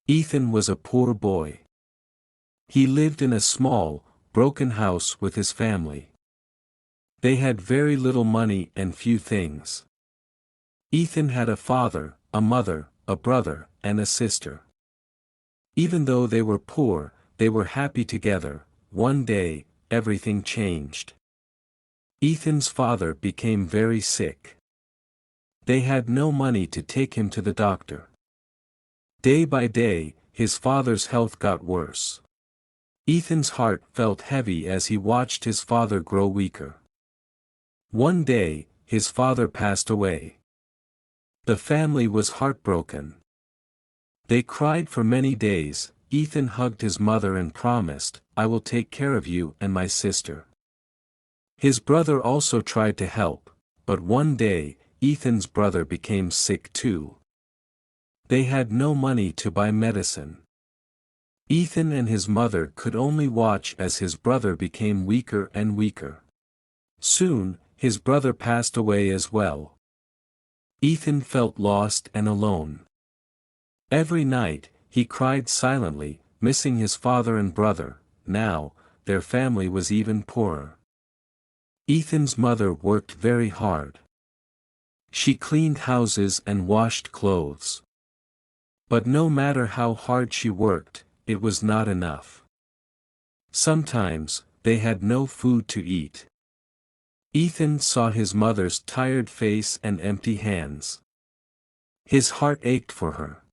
Ethan was a poor boy. He lived in a small, broken house with his family. They had very little money and few things. Ethan had a father, a mother, a brother, and a sister. Even though they were poor, they were happy together. One day, everything changed. Ethan's father became very sick. They had no money to take him to the doctor. Day by day, his father's health got worse. Ethan's heart felt heavy as he watched his father grow weaker. One day, his father passed away. The family was heartbroken. They cried for many days. Ethan hugged his mother and promised, "I will take care of you and my sister." His brother also tried to help, but one day, Ethan's brother became sick too. They had no money to buy medicine. Ethan and his mother could only watch as his brother became weaker and weaker. Soon, his brother passed away as well. Ethan felt lost and alone. Every night, he cried silently, missing his father and brother. Now, their family was even poorer. Ethan's mother worked very hard. She cleaned houses and washed clothes. But no matter how hard she worked, it was not enough. Sometimes, they had no food to eat. Ethan saw his mother's tired face and empty hands. His heart ached for her.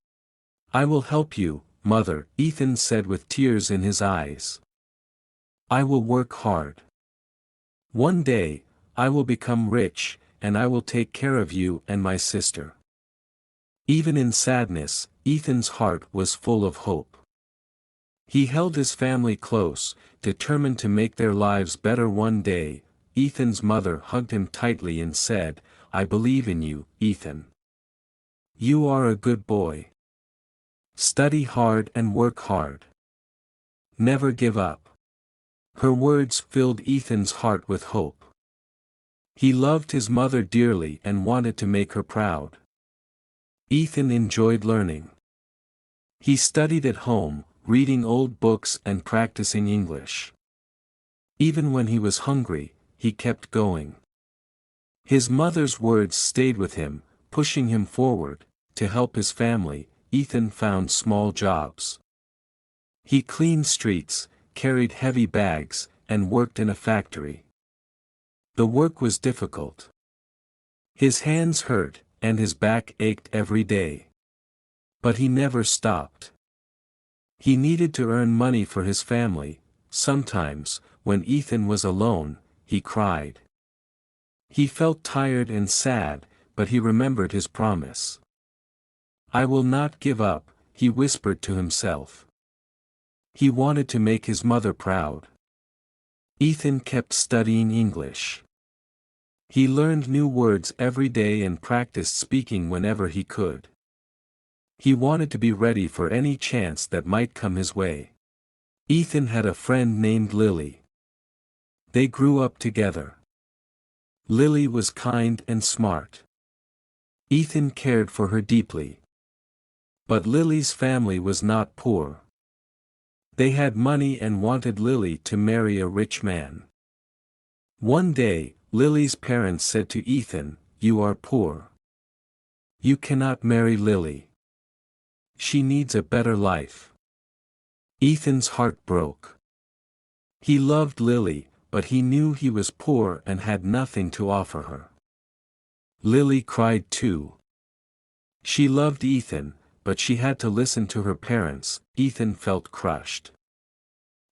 "I will help you, mother," Ethan said with tears in his eyes. "I will work hard. One day, I will become rich, and I will take care of you and my sister." Even in sadness, Ethan's heart was full of hope. He held his family close, determined to make their lives better one day. Ethan's mother hugged him tightly and said, "I believe in you, Ethan. You are a good boy. Study hard and work hard. Never give up." Her words filled Ethan's heart with hope. He loved his mother dearly and wanted to make her proud. Ethan enjoyed learning. He studied at home, reading old books and practicing English. Even when he was hungry, he kept going. His mother's words stayed with him, pushing him forward. To help his family, Ethan found small jobs. He cleaned streets, carried heavy bags, and worked in a factory. The work was difficult. His hands hurt, and his back ached every day. But he never stopped. He needed to earn money for his family. Sometimes, when Ethan was alone, he cried. He felt tired and sad, but he remembered his promise. "I will not give up," he whispered to himself. He wanted to make his mother proud. Ethan kept studying English. He learned new words every day and practiced speaking whenever he could. He wanted to be ready for any chance that might come his way. Ethan had a friend named Lily. They grew up together. Lily was kind and smart. Ethan cared for her deeply. But Lily's family was not poor. They had money and wanted Lily to marry a rich man. One day, Lily's parents said to Ethan, "You are poor. You cannot marry Lily. She needs a better life." Ethan's heart broke. He loved Lily, but he knew he was poor and had nothing to offer her. Lily cried too. She loved Ethan, but she had to listen to her parents. Ethan felt crushed.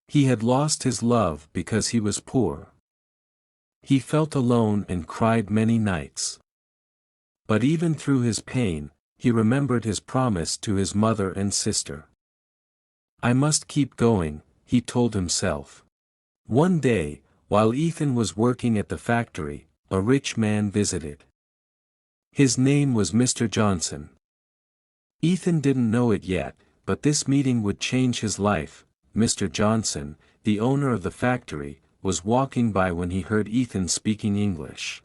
He had lost his love because he was poor. He felt alone and cried many nights. But even through his pain, he remembered his promise to his mother and sister. "I must keep going," he told himself. One day, while Ethan was working at the factory, a rich man visited. His name was Mr. Johnson. Ethan didn't know it yet, but this meeting would change his life. Mr. Johnson, the owner of the factory, was walking by when he heard Ethan speaking English.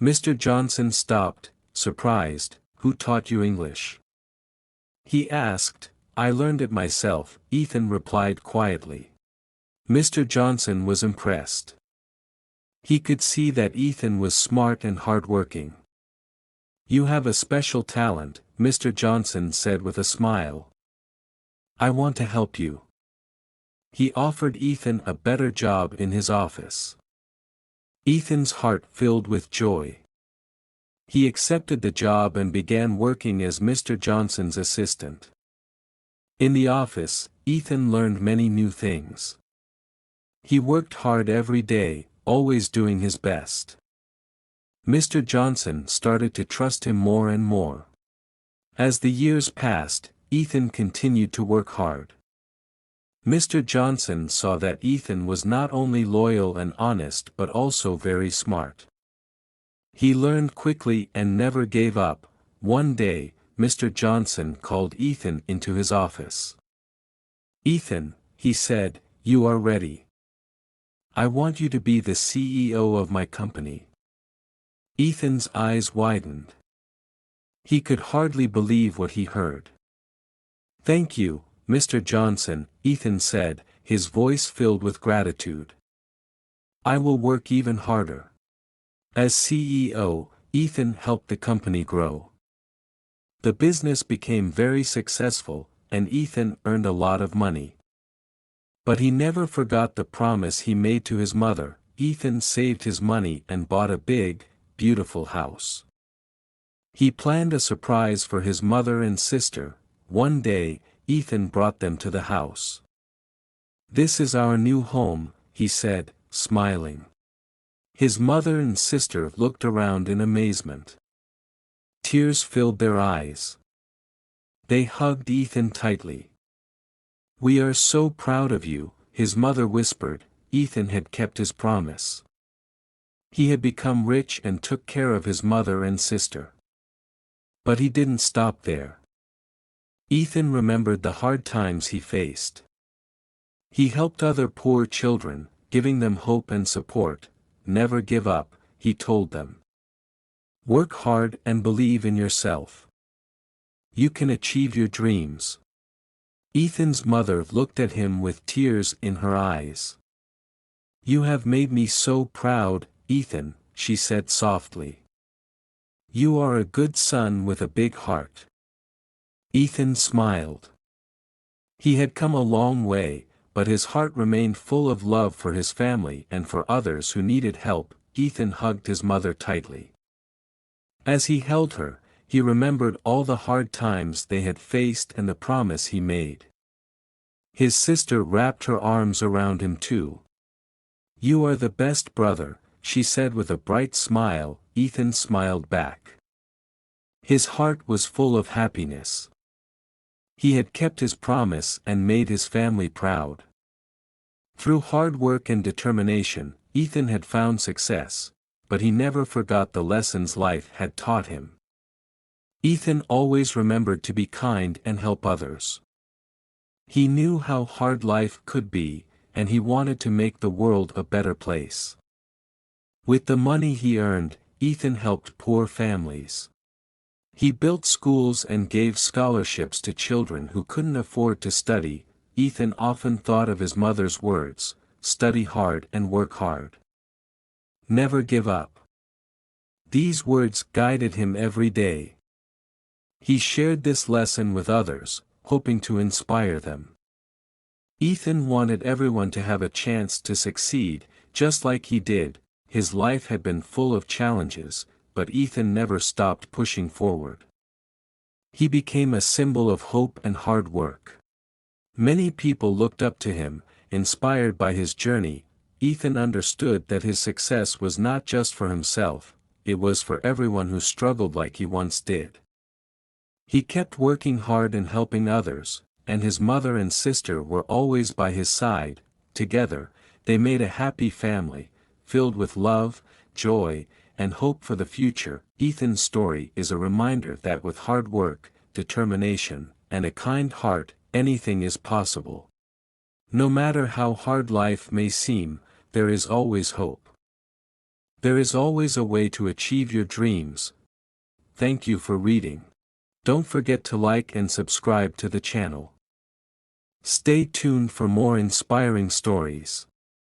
Mr. Johnson stopped, surprised. "Who taught you English?" he asked. I learned it myself, Ethan replied quietly. Mr. Johnson was impressed. He could see that Ethan was smart and hardworking. You have a special talent, Mr. Johnson said with a smile. I want to help you. He offered Ethan a better job in his office. Ethan's heart filled with joy. He accepted the job and began working as Mr. Johnson's assistant. In the office, Ethan learned many new things. He worked hard every day, always doing his best. Mr. Johnson started to trust him more and more. As the years passed, Ethan continued to work hard. Mr. Johnson saw that Ethan was not only loyal and honest but also very smart. He learned quickly and never gave up. One day, Mr. Johnson called Ethan into his office. Ethan, he said, you are ready. I want you to be the CEO of my company. Ethan's eyes widened. He could hardly believe what he heard. Thank you, Mr. Johnson, Ethan said, his voice filled with gratitude. I will work even harder. As CEO, Ethan helped the company grow. The business became very successful, and Ethan earned a lot of money. But he never forgot the promise he made to his mother. Ethan saved his money and bought a big, beautiful house. He planned a surprise for his mother and sister. One day, Ethan brought them to the house. This is our new home, he said, smiling. His mother and sister looked around in amazement. Tears filled their eyes. They hugged Ethan tightly. We are so proud of you, his mother whispered. Ethan had kept his promise. He had become rich and took care of his mother and sister. But he didn't stop there. Ethan remembered the hard times he faced. He helped other poor children, giving them hope and support. Never give up, he told them. Work hard and believe in yourself. You can achieve your dreams. Ethan's mother looked at him with tears in her eyes. You have made me so proud, Ethan, she said softly. You are a good son with a big heart. Ethan smiled. He had come a long way, but his heart remained full of love for his family and for others who needed help. Ethan hugged his mother tightly. As he held her, he remembered all the hard times they had faced and the promise he made. His sister wrapped her arms around him too. You are the best brother, she said with a bright smile. Ethan smiled back. His heart was full of happiness. He had kept his promise and made his family proud. Through hard work and determination, Ethan had found success, but he never forgot the lessons life had taught him. Ethan always remembered to be kind and help others. He knew how hard life could be, and he wanted to make the world a better place. With the money he earned, Ethan helped poor families. He built schools and gave scholarships to children who couldn't afford to study. Ethan often thought of his mother's words, study hard and work hard. Never give up. These words guided him every day. He shared this lesson with others, hoping to inspire them. Ethan wanted everyone to have a chance to succeed, just like he did. His life had been full of challenges, but Ethan never stopped pushing forward. He became a symbol of hope and hard work. Many people looked up to him, inspired by his journey. Ethan understood that his success was not just for himself, it was for everyone who struggled like he once did. He kept working hard and helping others, and his mother and sister were always by his side. Together, they made a happy family, filled with love, joy, and hope for the future. Ethan's story is a reminder that with hard work, determination, and a kind heart, anything is possible. No matter how hard life may seem, there is always hope. There is always a way to achieve your dreams. Thank you for reading. Don't forget to like and subscribe to the channel. Stay tuned for more inspiring stories.